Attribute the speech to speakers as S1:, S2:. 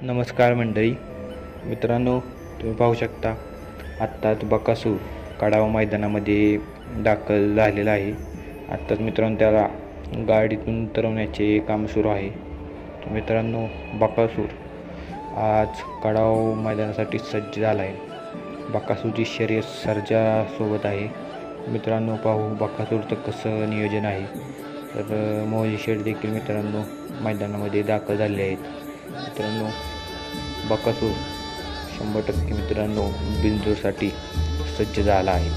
S1: नमस्कार मंडळी मित्रांनो, तुम्ही पाहू शकता आत्ताच बकासूर कडावा मैदानामध्ये दाखल झालेला आहे। आत्ताच मित्रांनो त्याला गाडीतून उतरवण्याचे काम सुरू आहे। मित्रांनो, बकासूर आज कडावा मैदानासाठी सज्ज झाला आहे। बकासूरची शर्यत सर्जा सोबत आहे। मित्रांनो, पाहू बकासूरचं कसं नियोजन आहे। तर मोहित शेठ देखील मित्रांनो मैदानामध्ये दाखल झाले आहेत। मित्रांनो, बकासूर 100% मित्रांनो बिनजोडसाठी सज्ज झाला आहे।